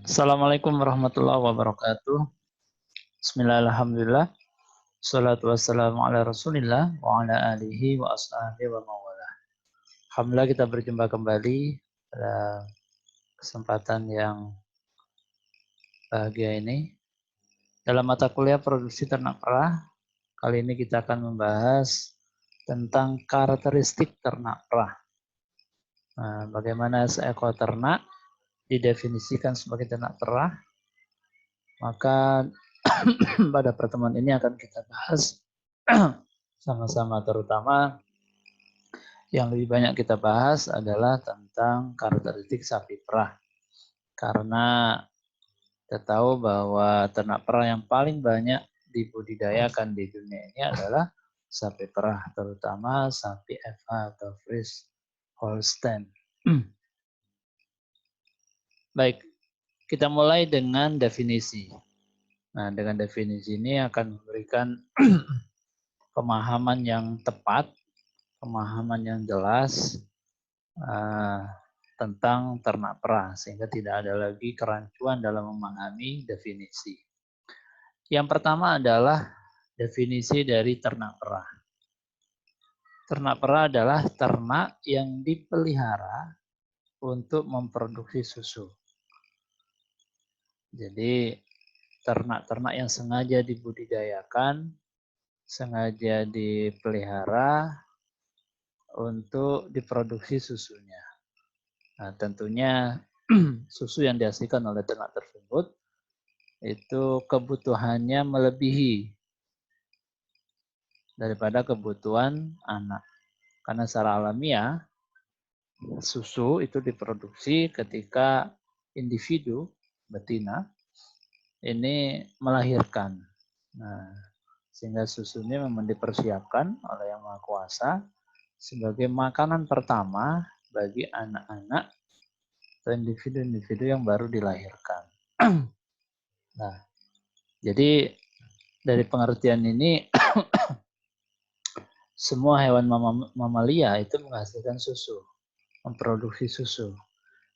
Assalamualaikum warahmatullahi wabarakatuh. Bismillahirrahmanirrahim. Salatu wassalamu ala Rasulillah wa ala alihi wa ashabihi wa mawalah. Alhamdulillah kita berjumpa kembali pada kesempatan yang bahagia ini. Dalam mata kuliah produksi ternak perah, kali ini kita akan membahas tentang karakteristik ternak perah. Nah, bagaimana seekor ternak didefinisikan sebagai ternak perah, maka pada pertemuan ini akan kita bahas sama-sama, terutama yang lebih banyak kita bahas adalah tentang karakteristik sapi perah. Karena kita tahu bahwa ternak perah yang paling banyak dibudidayakan di dunia ini adalah sapi perah, terutama sapi FH atau Fries Holstein. Baik, kita mulai dengan definisi. Nah, dengan definisi ini akan memberikan pemahaman yang tepat, pemahaman yang jelas tentang ternak perah, sehingga tidak ada lagi kerancuan dalam memahami definisi. Yang pertama adalah definisi dari ternak perah. Ternak perah adalah ternak yang dipelihara untuk memproduksi susu. Jadi ternak-ternak yang sengaja dibudidayakan, sengaja dipelihara untuk diproduksi susunya. Nah, tentunya susu yang dihasilkan oleh ternak tersebut itu kebutuhannya melebihi daripada kebutuhan anak. Karena secara alamiah, susu itu diproduksi ketika individu betina ini melahirkan. Nah, sehingga susu ini memang dipersiapkan oleh Yang Maha Kuasa sebagai makanan pertama bagi anak-anak atau individu-individu yang baru dilahirkan. Nah, jadi dari pengertian ini semua hewan mamalia itu menghasilkan susu, memproduksi susu.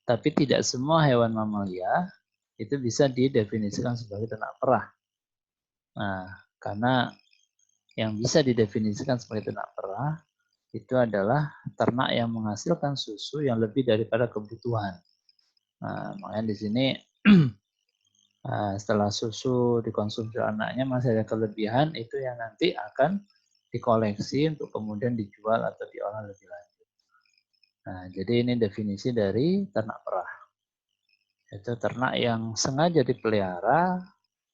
Tapi tidak semua hewan mamalia itu bisa didefinisikan sebagai ternak perah. Nah, karena yang bisa didefinisikan sebagai ternak perah itu adalah ternak yang menghasilkan susu yang lebih daripada kebutuhan. Nah, makanya di sini setelah susu dikonsumsi anaknya masih ada kelebihan, itu yang nanti akan dikoleksi untuk kemudian dijual atau diolah lebih lanjut. Nah, jadi ini definisi dari ternak perah. Itu ternak yang sengaja dipelihara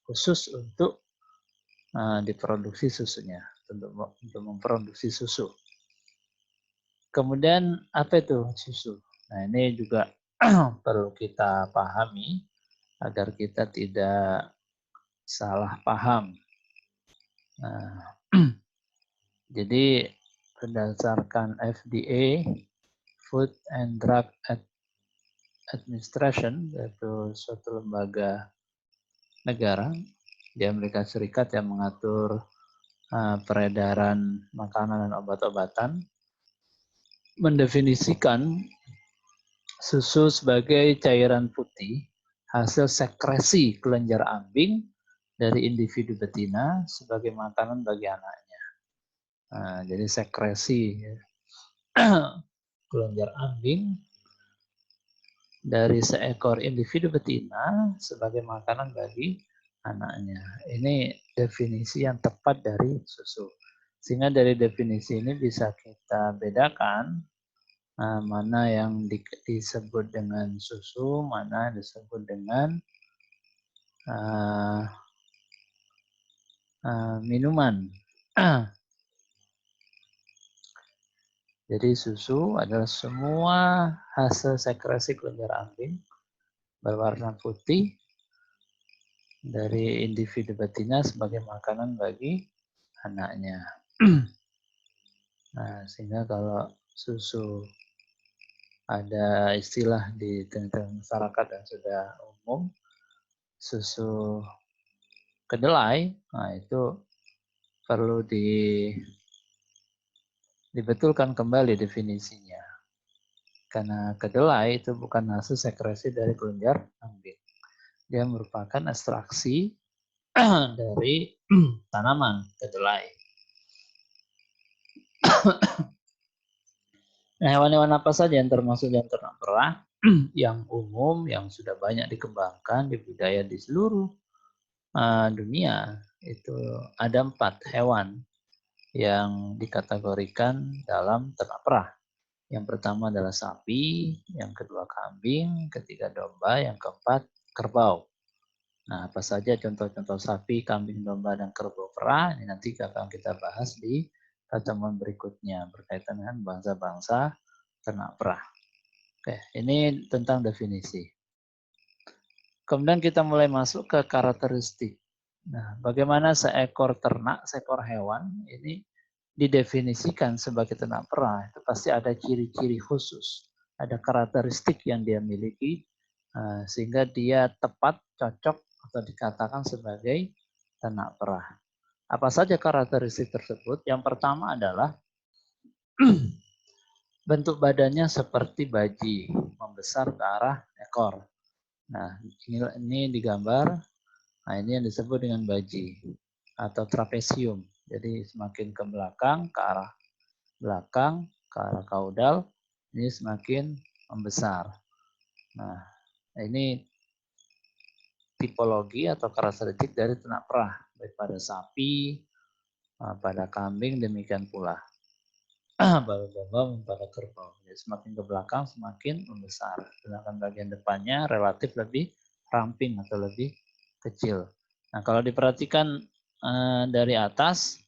khusus untuk diproduksi susunya, untuk memproduksi susu. Kemudian apa itu susu? Nah, ini juga perlu kita pahami agar kita tidak salah paham. Nah, jadi berdasarkan FDA, Food and Drug Administration, yaitu suatu lembaga negara di Amerika Serikat yang mengatur peredaran makanan dan obat-obatan, mendefinisikan susu sebagai cairan putih hasil sekresi kelenjar ambing dari individu betina sebagai makanan bagi anaknya. Nah, jadi sekresi kelenjar ambing dari seekor individu betina sebagai makanan bagi anaknya. Ini definisi yang tepat dari susu. Sehingga dari definisi ini bisa kita bedakan mana yang disebut dengan susu, mana yang disebut dengan minuman. Jadi susu adalah semua hasil sekresi kelenjar ambing berwarna putih dari individu betina sebagai makanan bagi anaknya. Nah, sehingga kalau susu ada istilah di tengah-tengah masyarakat yang sudah umum, susu kedelai, nah itu perlu dibetulkan kembali definisinya. Karena kedelai itu bukan hasil sekresi dari kelenjar ambing. Dia merupakan ekstraksi dari tanaman kedelai. Nah, hewan-hewan apa saja yang termasuk dalam ternak perah? Yang umum, yang sudah banyak dikembangkan di budaya di seluruh dunia, itu ada 4 hewan yang dikategorikan dalam ternak perah. Yang pertama adalah sapi, yang kedua kambing, ketiga domba, yang keempat kerbau. Nah, apa saja contoh-contoh sapi, kambing, domba, dan kerbau perah? Ini nanti akan kita bahas di pertemuan berikutnya berkaitan dengan bangsa-bangsa ternak perah. Oke, ini tentang definisi. Kemudian kita mulai masuk ke karakteristik. Nah, bagaimana seekor ternak, seekor hewan ini didefinisikan sebagai ternak perah? Itu pasti ada ciri-ciri khusus, ada karakteristik yang dia miliki sehingga dia tepat, cocok atau dikatakan sebagai ternak perah. Apa saja karakteristik tersebut? Yang pertama adalah bentuk badannya seperti baji, membesar ke arah ekor. Nah, ini digambar. Nah, ini yang disebut dengan baji atau trapesium. Jadi semakin ke belakang, ke arah belakang, ke arah kaudal, ini semakin membesar. Nah, ini tipologi atau karakteristik dari ternak perah, baik pada sapi, pada kambing, demikian pula. Pada domba, pada kerbau. Jadi semakin ke belakang, semakin membesar. Sedangkan bagian depannya relatif lebih ramping atau lebih kecil. Nah, kalau diperhatikan dari atas,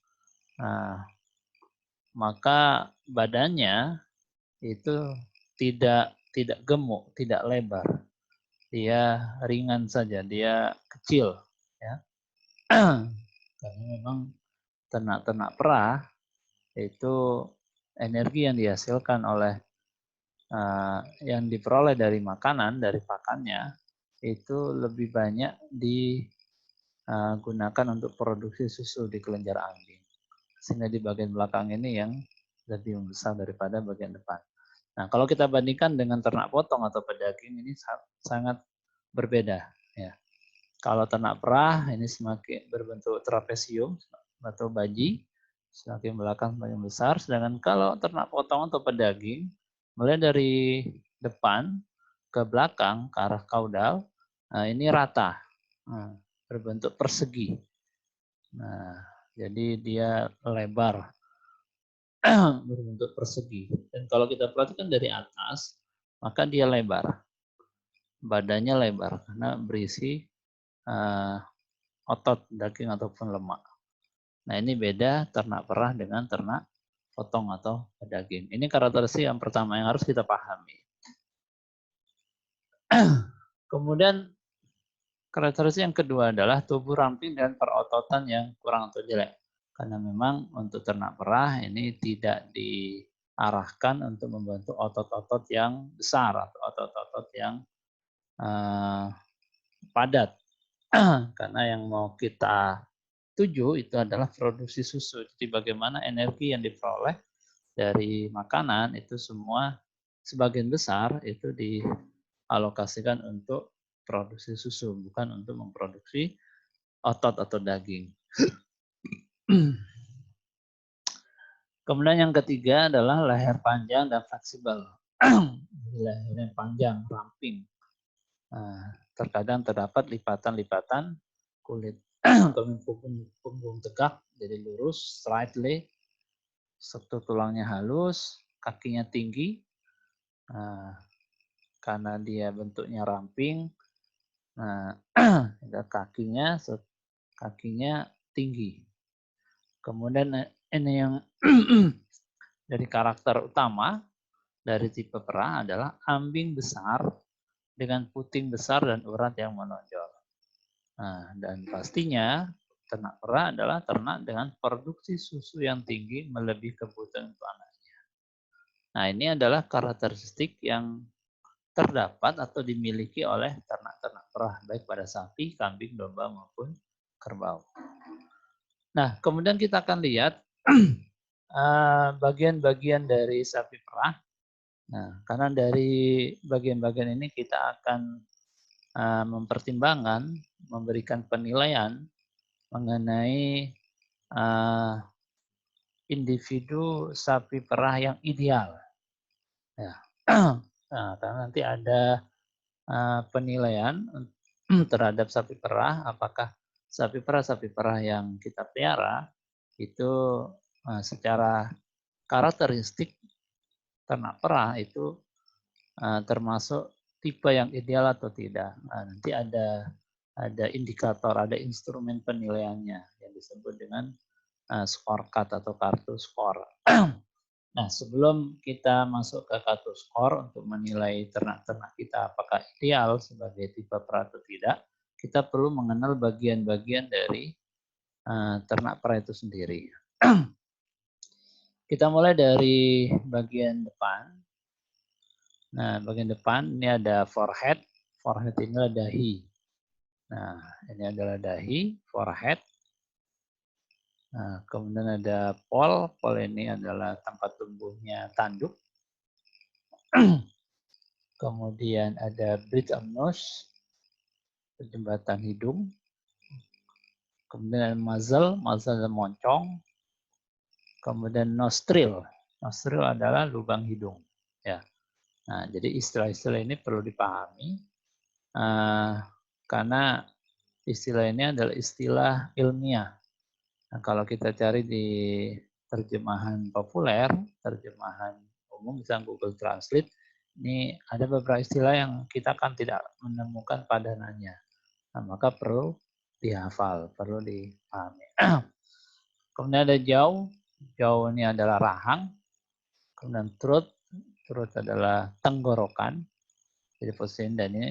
maka badannya itu tidak gemuk, tidak lebar. Dia ringan saja, dia kecil, ya. Karena memang ternak-ternak perah itu energi yang dihasilkan oleh yang diperoleh dari makanan, dari pakannya, itu lebih banyak digunakan untuk produksi susu di kelenjar ambing. Sehingga di bagian belakang ini yang lebih besar daripada bagian depan. Nah, kalau kita bandingkan dengan ternak potong atau pedaging ini sangat berbeda. Ya. Kalau ternak perah ini semakin berbentuk trapesium atau baji, semakin belakang semakin besar. Sedangkan kalau ternak potong atau pedaging, mulai dari depan ke belakang ke arah kaudal, nah ini rata, berbentuk persegi. Nah, jadi dia lebar, berbentuk persegi. Dan kalau kita perhatikan dari atas, maka dia lebar, badannya lebar karena berisi otot, daging ataupun lemak. Nah, ini beda ternak perah dengan ternak potong atau pedaging. Ini karakteristik yang pertama yang harus kita pahami. Kemudian karakteristik yang kedua adalah tubuh ramping dan perototan yang kurang atau jelek. Karena memang untuk ternak perah ini tidak diarahkan untuk membentuk otot-otot yang besar atau otot-otot yang padat. Karena yang mau kita tuju itu adalah produksi susu. Jadi bagaimana energi yang diperoleh dari makanan itu semua sebagian besar itu dialokasikan untuk produksi susu, bukan untuk memproduksi otot atau daging. Kemudian yang ketiga adalah leher panjang dan fleksibel. Leher yang panjang, ramping. Terkadang terdapat lipatan-lipatan kulit. Punggung tegak, jadi lurus, straight, struktur tulangnya halus, kakinya tinggi, karena dia bentuknya ramping, kakinya tinggi. Kemudian ini yang dari karakter utama dari tipe perah adalah ambing besar dengan puting besar dan urat yang menonjol. Dan pastinya ternak perah adalah ternak dengan produksi susu yang tinggi melebihi kebutuhan untuk anaknya. Nah, ini adalah karakteristik yang terdapat atau dimiliki oleh ternak-ternak perah, baik pada sapi, kambing, domba, maupun kerbau. Nah, kemudian kita akan lihat bagian-bagian dari sapi perah. Nah, karena dari bagian-bagian ini kita akan mempertimbangkan, memberikan penilaian mengenai individu sapi perah yang ideal. Ya. Nah, karena nanti ada penilaian terhadap sapi perah, apakah sapi perah yang kita pelihara itu secara karakteristik ternak perah itu termasuk tipe yang ideal atau tidak. Nah, nanti ada indikator, ada instrumen penilaiannya yang disebut dengan scorecard atau kartu skor. Nah, sebelum kita masuk ke kartu skor untuk menilai ternak-ternak kita apakah ideal sebagai tipe perah atau tidak, kita perlu mengenal bagian-bagian dari ternak perah itu sendiri. Kita mulai dari bagian depan. Nah, bagian depan ini ada forehead. Forehead ini adalah dahi. Nah, ini adalah dahi, forehead. Nah, kemudian ada poll. Poll ini adalah tempat tumbuhnya tanduk. Kemudian ada bridge of nose, jembatan hidung. Kemudian ada muzzle, muzzle adalah moncong. Kemudian nostril, nostril adalah lubang hidung. Ya. Nah, jadi istilah-istilah ini perlu dipahami karena istilah ini adalah istilah ilmiah. Nah, kalau kita cari di terjemahan populer, terjemahan umum, misalnya Google Translate, ini ada beberapa istilah yang kita kan tidak menemukan padanannya. Nah, maka perlu dihafal, perlu dipahami. Kemudian ada jauh, jauh ini adalah rahang. Kemudian throat, throat adalah tenggorokan. Jadi posisi ini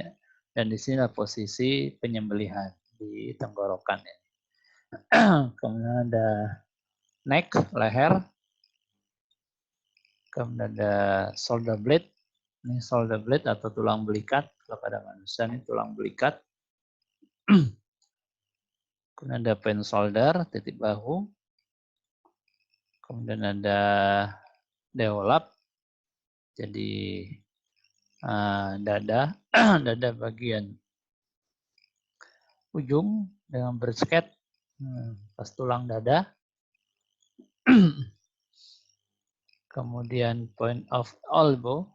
dan di sini adalah posisi penyembelihan di tenggorokan ini. Kemudian ada neck, leher. Kemudian ada shoulder blade. Ini shoulder blade atau tulang belikat. Kalau pada manusia ini tulang belikat. Kemudian ada pen shoulder, titik bahu. Kemudian ada deolap. Jadi dada, dada bagian ujung dengan brisket, pas tulang dada. Kemudian point of elbow.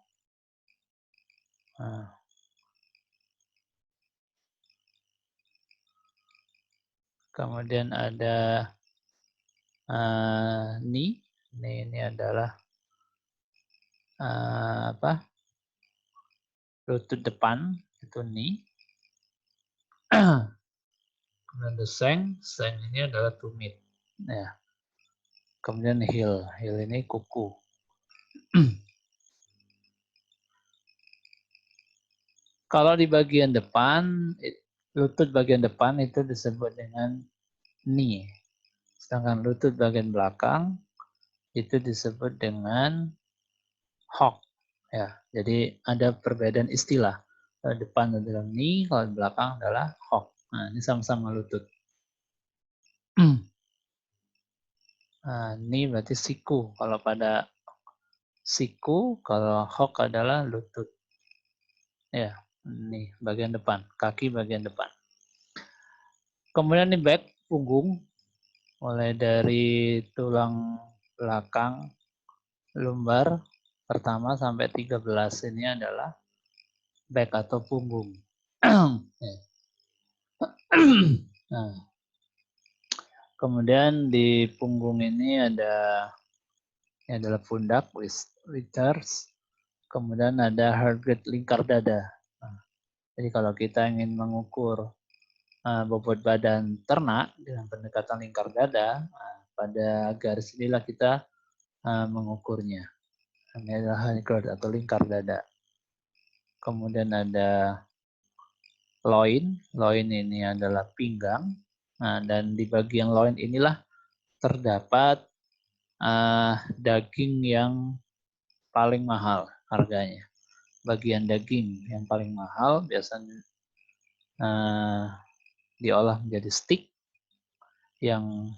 Kemudian ada knee. Ini adalah lutut depan, itu knee. Kemudian the seng ini adalah tumit. Ya. Kemudian heel ini kuku. Kalau di bagian depan, lutut bagian depan itu disebut dengan knee. Sedangkan lutut bagian belakang itu disebut dengan hock. Ya, jadi ada perbedaan istilah. Kalau depan adalah knee, kalau di belakang adalah hock. Nah, ini sama-sama lutut. Nah, knee berarti siku. Kalau pada siku, kalau hock adalah lutut. Ya, ini bagian depan, kaki bagian depan. Kemudian ini back, punggung. Mulai dari tulang belakang lumbar pertama sampai 13 ini adalah back atau punggung. Nah, kemudian di punggung ini adalah pundak, withers. Kemudian ada heart rate, lingkar dada. Nah, jadi kalau kita ingin mengukur bobot badan ternak dengan pendekatan lingkar dada, pada garis inilah kita mengukurnya. Ini adalah heart rate atau lingkar dada. Kemudian ada loin. Loin ini adalah pinggang. Nah, dan di bagian loin inilah terdapat daging yang paling mahal harganya. Bagian daging yang paling mahal biasanya diolah menjadi steak yang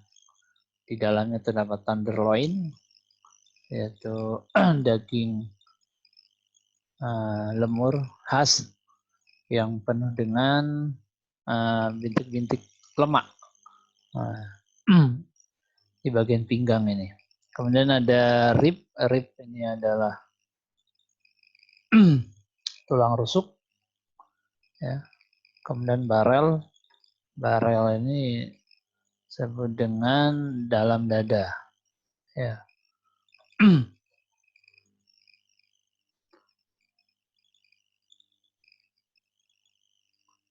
di dalamnya terdapat tenderloin, yaitu daging lemur khas yang penuh dengan bintik-bintik lemak di bagian pinggang ini. Kemudian ada rib. Rib ini adalah tulang rusuk. Ya. Kemudian barel. Barel ini disebut dengan dalam dada. Ya.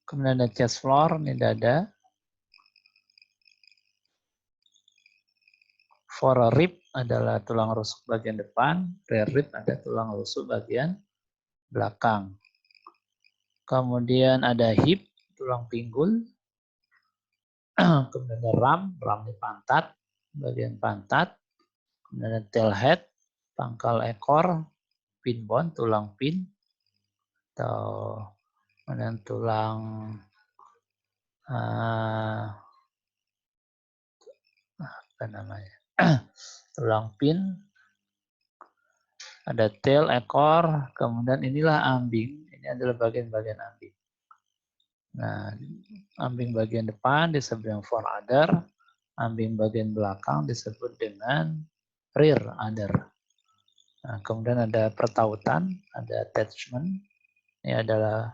Kemudian ada chest floor, ini dada. Fore rib adalah tulang rusuk bagian depan, rear rib ada tulang rusuk bagian belakang. Kemudian ada hip, tulang pinggul. Kemudian ada ram di pantat, bagian pantat. Kemudian ada tail head, pangkal ekor, pin bone, tulang pin, atau kemudian tulang apa namanya? Tulang pin, ada tail, ekor, kemudian inilah ambing. Ini adalah bagian-bagian ambing. Nah, ambing bagian depan disebut dengan foreudder, ambing bagian belakang disebut dengan rear udder. Nah, kemudian ada pertautan, ada attachment. Ini adalah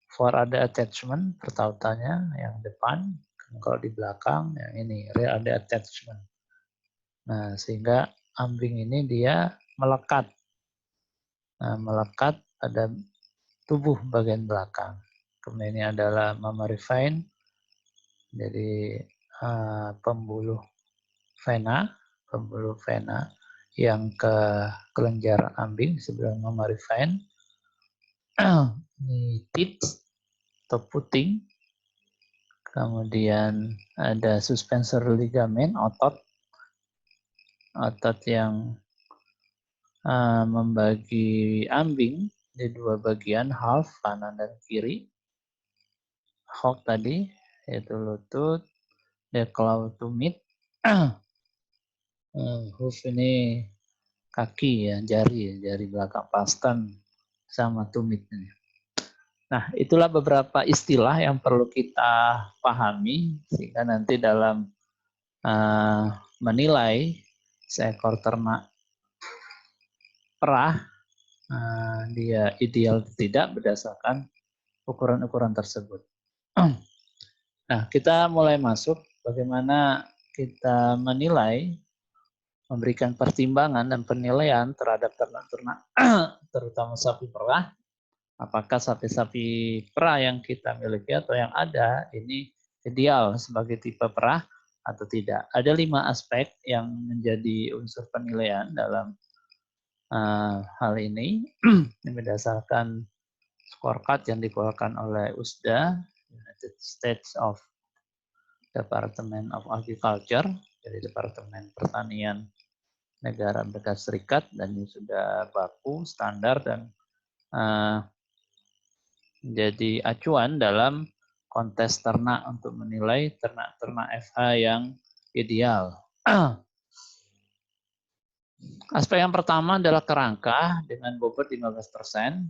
foreudder attachment, pertautannya yang depan. Kalau di belakang, yang ini rear udder attachment. Nah, sehingga ambing ini dia melekat. Nah, melekat pada tubuh bagian belakang. Kemudian ini adalah mammary vein, jadi pembuluh vena yang ke kelenjar ambing sebelah mammary vein. Ini teeth atau puting. Kemudian ada suspensory ligament, otot yang membagi ambing di dua bagian, half kanan dan kiri. Hock tadi yaitu lutut, the claw to meet. Hoof ini kaki ya, jari belakang, pastern sama tumit ini. Nah, itulah beberapa istilah yang perlu kita pahami sehingga nanti dalam menilai seekor ternak perah dia ideal atau tidak berdasarkan ukuran-ukuran tersebut. Nah, kita mulai masuk bagaimana kita menilai, memberikan pertimbangan dan penilaian terhadap ternak-ternak, terutama sapi perah. Apakah sapi-sapi perah yang kita miliki atau yang ada ini ideal sebagai tipe perah atau tidak. Ada 5 aspek yang menjadi unsur penilaian dalam hal ini berdasarkan scorecard yang dikeluarkan oleh USDA, United States of Department of Agriculture, dari Departemen Pertanian Negara Amerika Serikat, dan ini sudah baku, standar, dan menjadi acuan dalam kontes ternak untuk menilai ternak-ternak FH yang ideal. Aspek yang pertama adalah kerangka dengan bobot 15%.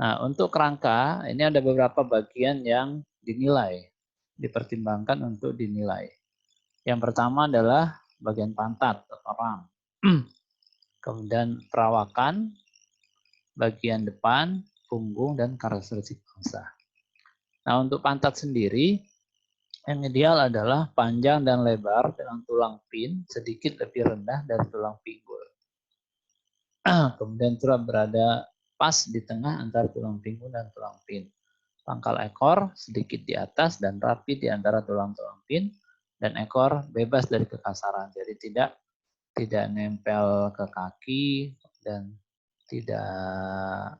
Nah, untuk kerangka ini ada beberapa bagian yang dinilai, dipertimbangkan untuk dinilai. Yang pertama adalah bagian pantat atau ram. Kemudian perawakan, bagian depan, punggung, dan karakteristik pangsa. Nah, untuk pantat sendiri, yang ideal adalah panjang dan lebar dengan tulang pin sedikit lebih rendah dari tulang pinggul. Kemudian turut berada pas di tengah antara tulang pinggul dan tulang pin. Pangkal ekor sedikit di atas dan rapi di antara tulang-tulang pin, dan ekor bebas dari kekasaran. Jadi tidak nempel ke kaki dan tidak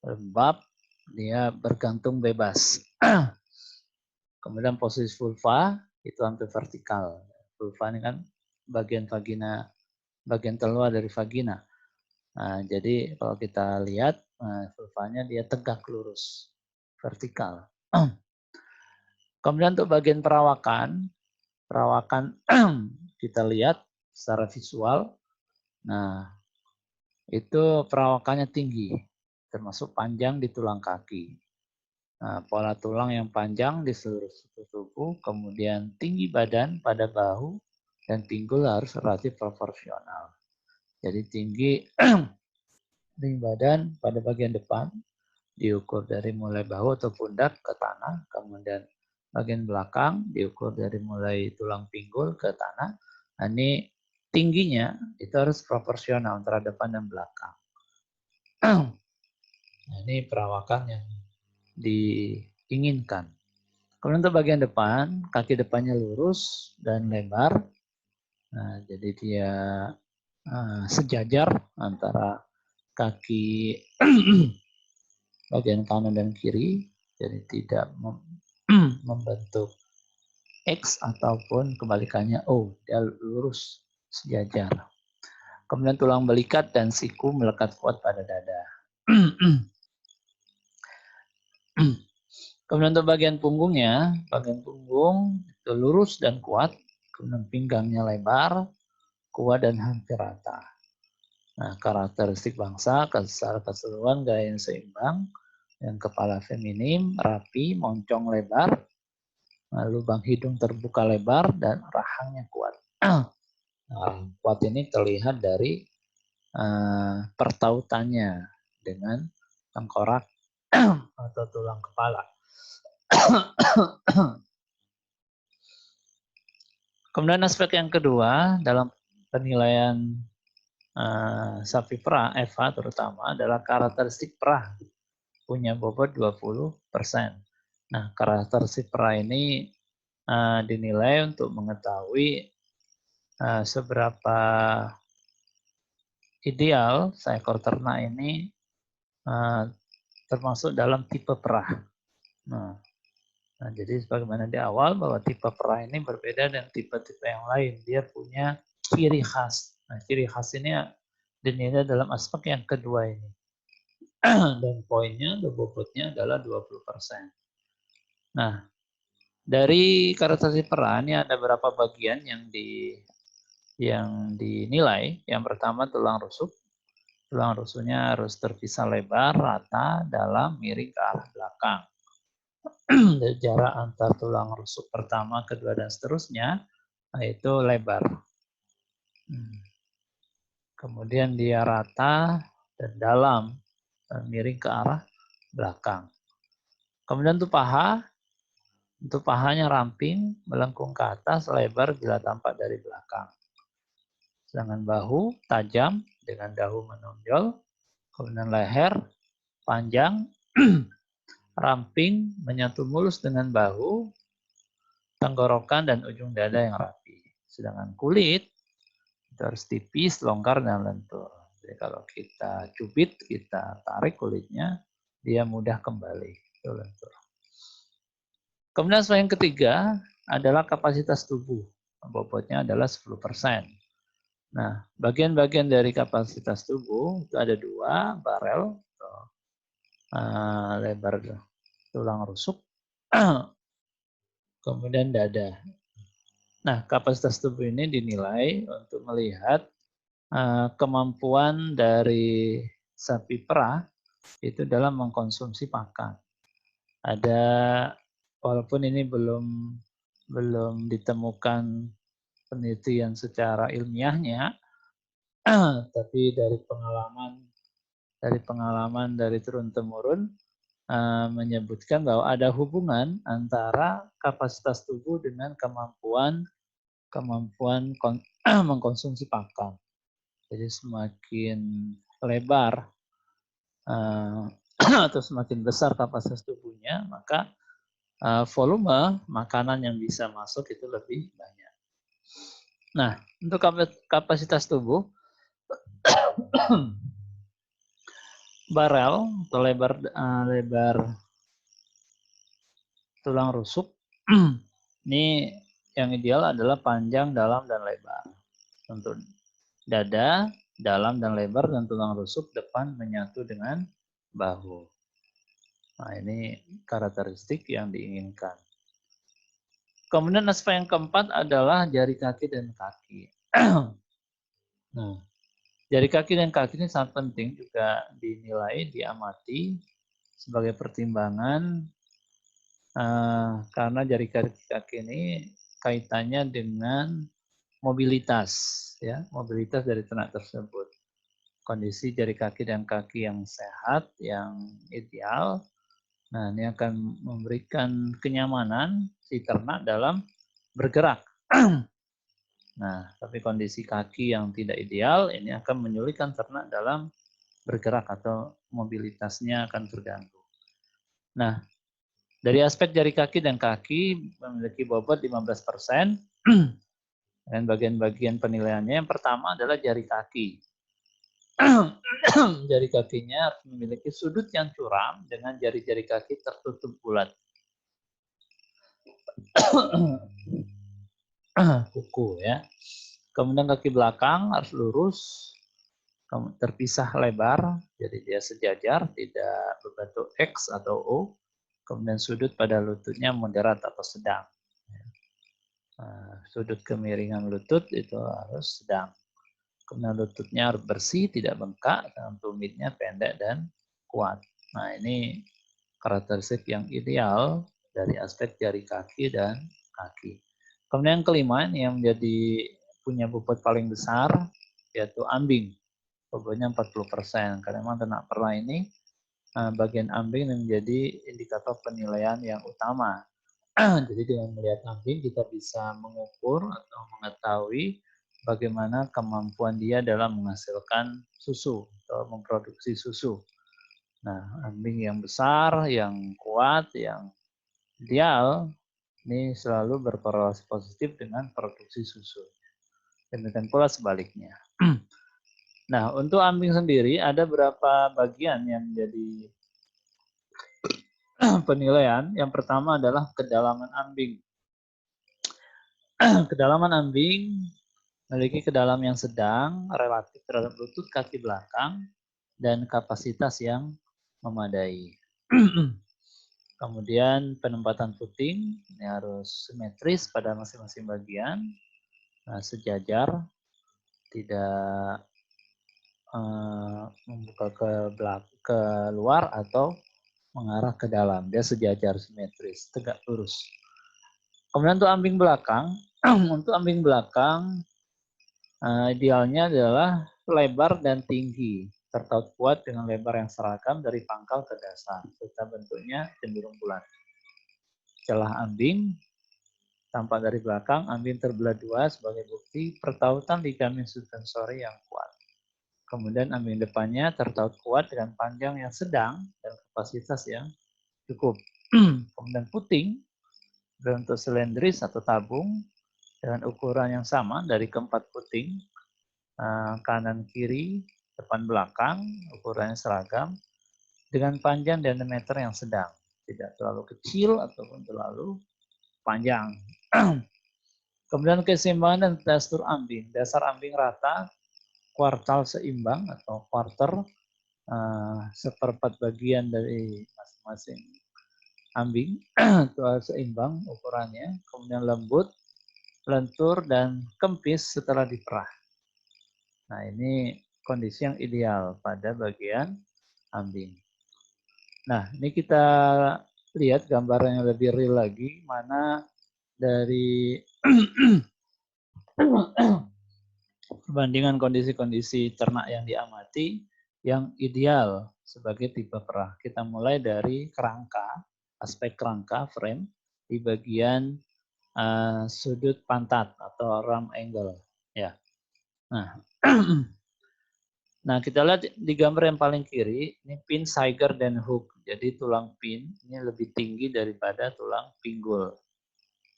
lembab, dia bergantung bebas. Kemudian posisi vulva itu hampir vertikal. Vulva ini kan bagian vagina, bagian terluar dari vagina. Nah, jadi kalau kita lihat vulvanya dia tegak lurus, vertikal. Kemudian untuk bagian perawakan kita lihat secara visual. Nah, itu perawakannya tinggi, termasuk panjang di tulang kaki. Nah, pola tulang yang panjang di seluruh tubuh, kemudian tinggi badan pada bahu, dan pinggul harus relatif proporsional. Jadi tinggi badan pada bagian depan, diukur dari mulai bahu atau pundak ke tanah, kemudian bagian belakang diukur dari mulai tulang pinggul ke tanah. Nah, ini tingginya itu harus proporsional antara depan dan belakang. Nah, ini perawakan yang diinginkan. Kemudian untuk bagian depan, kaki depannya lurus dan lebar. Nah, jadi dia sejajar antara kaki bagian kanan dan kiri, jadi tidak membentuk X ataupun kebalikannya O, dia lurus sejajar. Kemudian tulang belikat dan siku melekat kuat pada dada. Kemudian untuk bagian punggungnya, bagian punggung itu lurus dan kuat, kemudian pinggangnya lebar, kuat dan hampir rata. Nah, karakteristik bangsa secara keseluruhan gaya yang seimbang, yang kepala feminim, rapi, moncong lebar, lubang hidung terbuka lebar, dan rahangnya kuat. Nah, kuat ini terlihat dari pertautannya dengan tengkorak atau tulang kepala. Kemudian aspek yang kedua dalam penilaian sapi perah, Eva terutama, adalah karakteristik perah. Punya bobot 20%. Nah, karakteristik perah ini dinilai untuk mengetahui seberapa ideal seekor ternak ini termasuk dalam tipe perah. Nah, jadi sebagaimana di awal bahwa tipe perah ini berbeda dengan tipe-tipe yang lain. Dia punya ciri khas. Nah, ciri khas ini dinilai dalam aspek yang kedua ini. Dan poinnya, bobotnya adalah 20%. Nah, dari karakteristik perah ini ada beberapa bagian yang dinilai. Yang pertama tulang rusuk. Tulang rusuknya harus terpisah lebar, rata, dalam, miring ke arah belakang. Jarak antar tulang rusuk pertama, kedua, dan seterusnya itu lebar. Kemudian dia rata dan dalam, dan miring ke arah belakang. Kemudian untuk paha, untuk pahanya ramping, melengkung ke atas, lebar bila tampak dari belakang. Sedangkan bahu tajam dengan dahu menonjol, kemudian leher panjang, ramping, menyatu mulus dengan bahu, tenggorokan, dan ujung dada yang rapi. Sedangkan kulit itu harus tipis, longgar, dan lentur. Jadi kalau kita cubit, kita tarik kulitnya, dia mudah kembali. Itu lentur. Kemudian yang ketiga adalah kapasitas tubuh. Bobotnya adalah 10%. Nah, bagian-bagian dari kapasitas tubuh itu ada dua, barel, lebar tulang rusuk, kemudian dada. Nah, kapasitas tubuh ini dinilai untuk melihat kemampuan dari sapi perah itu dalam mengkonsumsi pakan. Ada, walaupun ini belum ditemukan penelitian secara ilmiahnya, tapi dari pengalaman dari turun temurun menyebutkan bahwa ada hubungan antara kapasitas tubuh dengan kemampuan mengkonsumsi pakan. Jadi semakin lebar atau semakin besar kapasitas tubuhnya, maka volume makanan yang bisa masuk itu lebih banyak. Nah, untuk kapasitas tubuh, barel atau lebar tulang rusuk ini yang ideal adalah panjang, dalam, dan lebar. Untuk dada, dalam, dan lebar, dan tulang rusuk depan menyatu dengan bahu. Nah, ini karakteristik yang diinginkan. Kemudian aspek yang keempat adalah jari kaki dan kaki. Nah, jari kaki dan kaki ini sangat penting juga dinilai, diamati sebagai pertimbangan Karena jari kaki ini kaitannya dengan mobilitas, ya, mobilitas dari ternak tersebut. Kondisi jari kaki dan kaki yang sehat, yang ideal, nah ini akan memberikan kenyamanan si ternak dalam bergerak. Nah, tapi kondisi kaki yang tidak ideal ini akan menyulitkan ternak dalam bergerak atau mobilitasnya akan terganggu. Nah, dari aspek jari kaki dan kaki memiliki bobot 15%. Dan bagian-bagian penilaiannya yang pertama adalah jari kaki. Jari kakinya harus memiliki sudut yang curam dengan jari-jari kaki tertutup bulat. Kuku ya. Kemudian kaki belakang harus lurus, terpisah lebar, jadi dia sejajar, tidak berbentuk X atau O. Kemudian sudut pada lututnya moderat atau sedang. Sudut kemiringan lutut itu harus sedang. Kemudian lututnya harus bersih, tidak bengkak, dan tumitnya pendek dan kuat. Nah ini karakteristik yang ideal dari aspek jari kaki dan kaki. Kemudian yang kelima yang menjadi punya bobot paling besar yaitu ambing. Bobotnya 40%. Karena memang ternak perah ini bagian ambing menjadi indikator penilaian yang utama. Jadi dengan melihat ambing kita bisa mengukur atau mengetahui bagaimana kemampuan dia dalam menghasilkan susu atau memproduksi susu. Nah, ambing yang besar, yang kuat, yang ideal, ini selalu berkorelasi positif dengan produksi susu. Demikian pula sebaliknya. Nah, untuk ambing sendiri ada beberapa bagian yang menjadi penilaian. Yang pertama adalah kedalaman ambing. Kedalaman ambing memiliki kedalaman yang sedang relatif terhadap lutut kaki belakang dan kapasitas yang memadai. Kemudian penempatan footing ini harus simetris pada masing-masing bagian, sejajar, tidak membuka ke luar atau mengarah ke dalam. Dia sejajar, simetris, tegak lurus. Kemudian untuk ambing belakang, untuk ambing belakang idealnya adalah lebar dan tinggi, serta kuat dengan lebar yang seragam dari pangkal ke dasar, serta bentuknya cenderung bulat. Celah ambing tampak dari belakang, ambing terbelah dua sebagai bukti pertautan ligamen suspensori yang kuat. Kemudian ambing depannya tertaut kuat dengan panjang yang sedang dan kapasitas yang cukup. Kemudian puting berbentuk silindris atau tabung dengan ukuran yang sama dari keempat puting, kanan kiri, depan belakang, ukurannya seragam, dengan panjang diameter yang sedang, tidak terlalu kecil ataupun terlalu panjang. Kemudian keseimbangan dan tekstur ambing, dasar ambing rata, kuartal seimbang atau quarter, seperempat bagian dari masing-masing ambing itu harus seimbang ukurannya, kemudian lembut, lentur, dan kempis setelah diperah. Nah ini kondisi yang ideal pada bagian ambing. Nah ini kita lihat gambaran yang lebih real lagi, mana dari perbandingan kondisi-kondisi ternak yang diamati yang ideal sebagai tipe perah. Kita mulai dari kerangka, aspek kerangka frame di bagian sudut pantat atau ram angle. Ya. Nah, kita lihat di gambar yang paling kiri, ini pin, Saiger, dan hook. Jadi tulang pin ini lebih tinggi daripada tulang pinggul.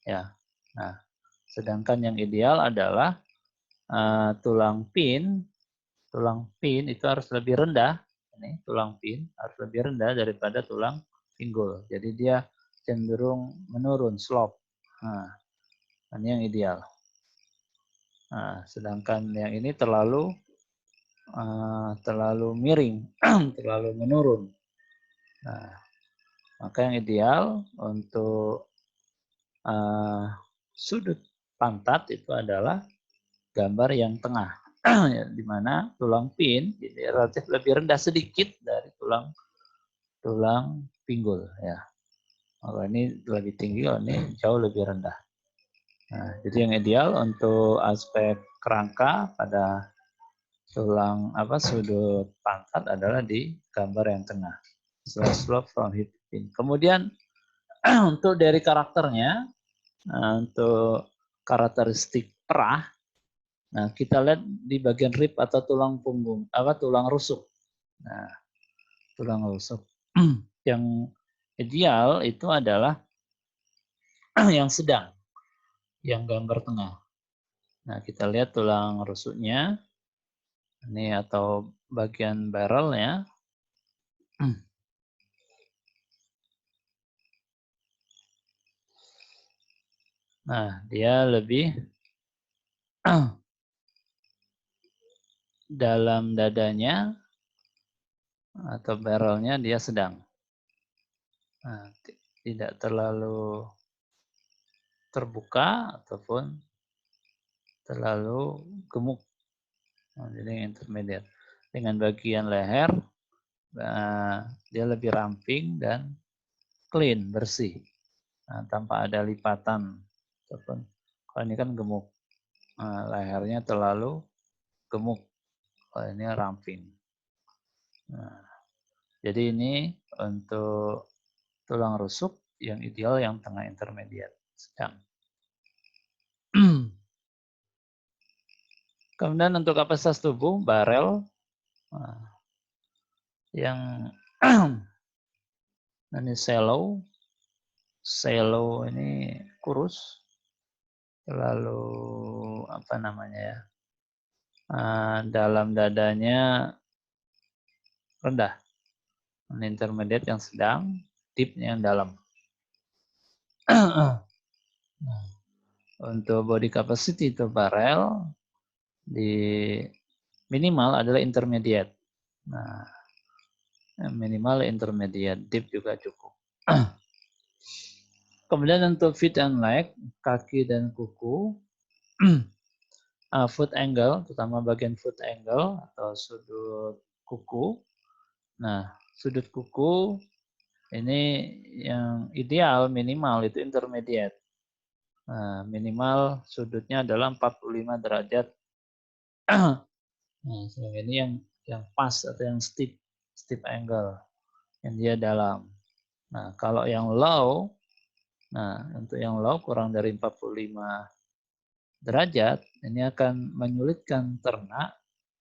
Ya. Nah, sedangkan yang ideal adalah tulang pin itu harus lebih rendah. Ini tulang pin harus lebih rendah daripada tulang pinggul. Jadi dia cenderung menurun, slope. Nah, ini yang ideal. Nah, sedangkan yang ini terlalu miring, terlalu menurun. Nah, maka yang ideal untuk sudut pantat itu adalah gambar yang tengah, di mana tulang pin relatif lebih rendah sedikit dari tulang pinggul. Ya, Kalau ini lebih tinggi, kalau ini jauh lebih rendah. Nah, jadi yang ideal untuk aspek kerangka pada tulang sudut pantat adalah di gambar yang tengah. Slope from hip to pin. Kemudian untuk dari karakternya, untuk karakteristik perah, nah kita lihat di bagian rib atau tulang punggung, tulang rusuk. Nah, tulang rusuk yang ideal itu adalah yang sedang, yang gambar tengah. Nah, kita lihat tulang rusuknya ini atau bagian barrelnya. Nah, dia lebih dalam dadanya atau barrelnya dia sedang. Nah, tidak terlalu terbuka ataupun terlalu gemuk. Nah, jadi intermediate. Dengan bagian leher dia lebih ramping dan clean, bersih. Nah, tanpa ada lipatan ataupun kalau ini kan gemuk. Nah, lehernya terlalu gemuk. Kalau ini ramping. Nah, jadi ini untuk tulang rusuk yang ideal yang tengah intermediate sedang. Kemudian untuk kapasitas tubuh barel yang ini shallow ini kurus, lalu apa namanya ya, dalam dadanya rendah, intermediate yang sedang, deepnya yang dalam. Untuk body capacity itu barel di minimal adalah intermediate. Nah, minimal intermediate, deep juga cukup. Kemudian untuk feet and leg, kaki dan kuku, foot angle, terutama bagian foot angle atau sudut kuku. Nah, sudut kuku ini yang ideal minimal itu intermediate. Nah, minimal sudutnya adalah 45 derajat. Nah, ini yang pas atau yang steep angle yang dia dalam. Nah, kalau yang low, nah untuk yang low kurang dari 45 derajat, ini akan menyulitkan ternak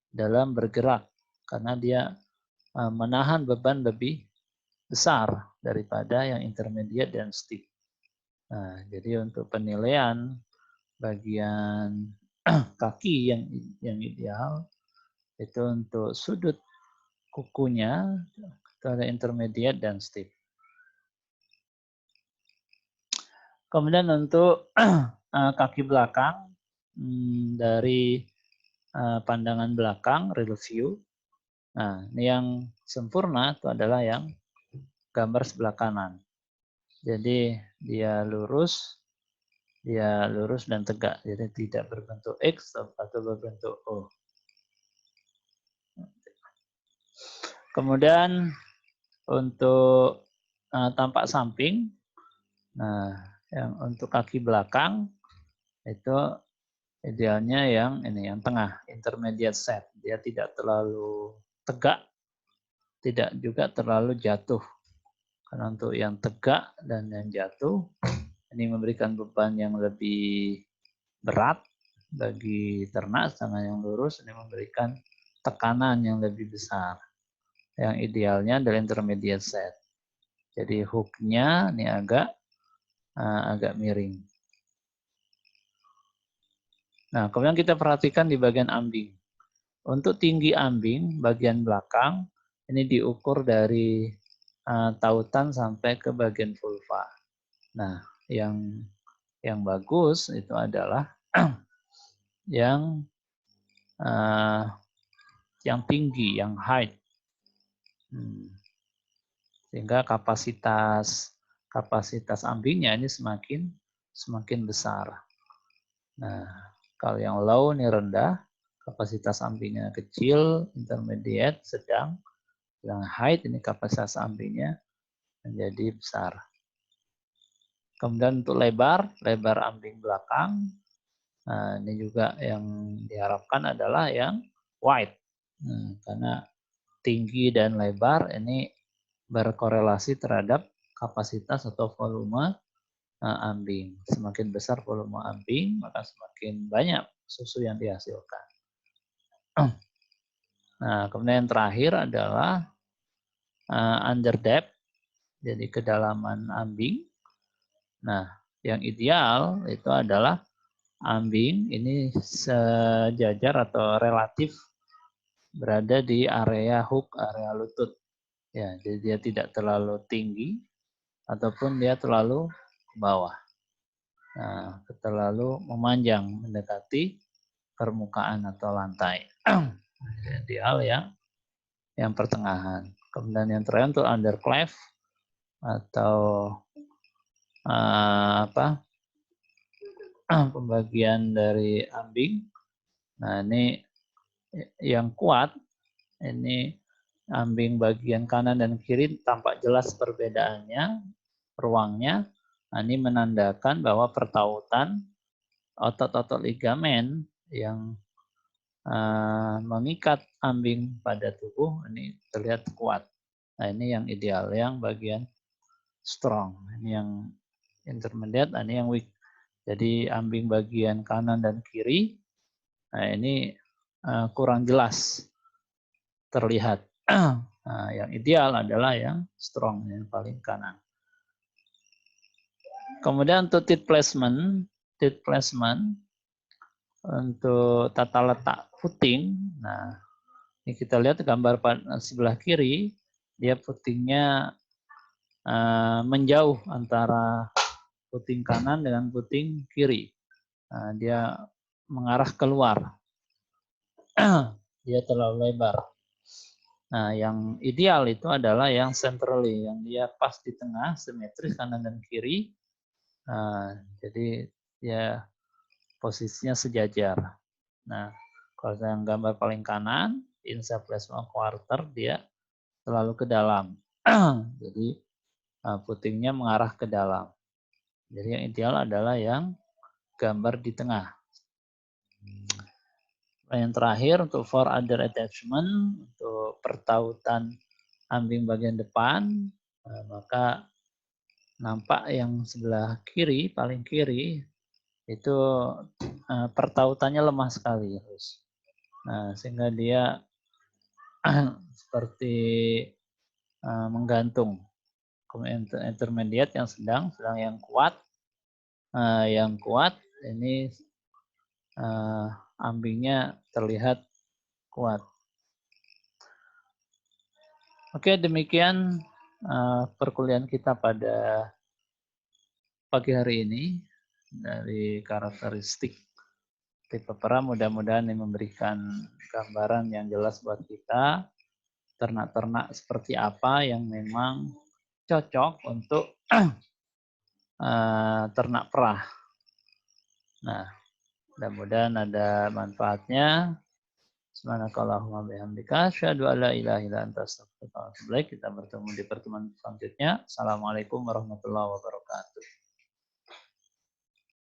dalam bergerak karena dia menahan beban lebih besar daripada yang intermediate dan steep. Nah, jadi untuk penilaian bagian kaki yang ideal itu untuk sudut kukunya itu ada intermediate dan steep. Kemudian untuk kaki belakang dari pandangan belakang real view. Nah, ini yang sempurna itu adalah yang gambar sebelah kanan. Jadi dia lurus dan tegak. Jadi tidak berbentuk X atau berbentuk O. Kemudian untuk tampak samping, nah yang untuk kaki belakang itu idealnya yang tengah, intermediate set. Dia tidak terlalu tegak, tidak juga terlalu jatuh. Karena untuk yang tegak dan yang jatuh, ini memberikan beban yang lebih berat bagi ternak, sedangkan yang lurus ini memberikan tekanan yang lebih besar. Yang idealnya adalah intermediate set. Jadi hooknya ini agak miring. Nah, kemudian kita perhatikan di bagian ambing. Untuk tinggi ambing bagian belakang ini diukur dari tautan sampai ke bagian vulva. Nah, yang bagus itu adalah yang tinggi, yang height. Sehingga kapasitas ambingnya ini semakin besar. Nah, kalau yang low ini rendah, kapasitas ambingnya kecil, intermediate, sedang. Yang height ini kapasitas ambingnya menjadi besar. Kemudian untuk lebar ambing belakang. Nah, ini juga yang diharapkan adalah yang wide. Karena tinggi dan lebar ini berkorelasi terhadap kapasitas atau volume ambing. Semakin besar volume ambing, maka semakin banyak susu yang dihasilkan. Nah, kemudian yang terakhir adalah under depth, jadi kedalaman ambing. Nah, yang ideal itu adalah ambing ini sejajar atau relatif berada di area hook, area lutut. Ya, jadi dia tidak terlalu tinggi ataupun dia terlalu ke bawah. Nah, terlalu memanjang mendekati permukaan atau lantai. Ideal yang pertengahan. Kemudian yang terakhir untuk underclave atau pembagian dari ambing. Nah, ini yang kuat, ini ambing bagian kanan dan kiri tampak jelas perbedaannya, ruangnya. Nah, ini menandakan bahwa pertautan otot-otot ligamen yang mengikat ambing pada tubuh ini terlihat kuat. Nah, ini yang ideal, yang bagian strong. Ini yang intermediate, ini yang weak. Jadi ambing bagian kanan dan kiri, nah ini kurang jelas terlihat. Nah, yang ideal adalah yang strong, yang paling kanan. Kemudian untuk teat placement untuk tata letak footing. Nah, ini kita lihat gambar sebelah kiri, dia footingnya menjauh antara footing kanan dengan footing kiri. Nah, dia mengarah keluar. Dia terlalu lebar. Nah, yang ideal itu adalah yang centrally, yang dia pas di tengah, simetris kanan dan kiri. Nah, jadi dia posisinya sejajar. Nah, kalau yang gambar paling kanan, inside plasma quarter, dia terlalu ke dalam. Jadi footingnya mengarah ke dalam. Jadi yang ideal adalah yang gambar di tengah. Yang terakhir untuk for other attachment, untuk pertautan ambing bagian depan, maka nampak yang sebelah kiri, paling kiri, itu pertautannya lemah sekali. Nah, sehingga dia seperti menggantung. Kemudian intermediate yang sedang yang kuat, ini ambingnya terlihat kuat. Oke, demikian perkuliahan kita pada pagi hari ini dari karakteristik tipe pera. Mudah-mudahan ini memberikan gambaran yang jelas buat kita, ternak-ternak seperti apa yang memang cocok untuk ternak perah. Nah, mudah-mudahan ada manfaatnya. Subhanakallahumma bihamdika asyhadu an la ilaha illa anta astaghfiruka wa atubu ilaik. Kita bertemu di pertemuan selanjutnya. Assalamualaikum warahmatullahi wabarakatuh.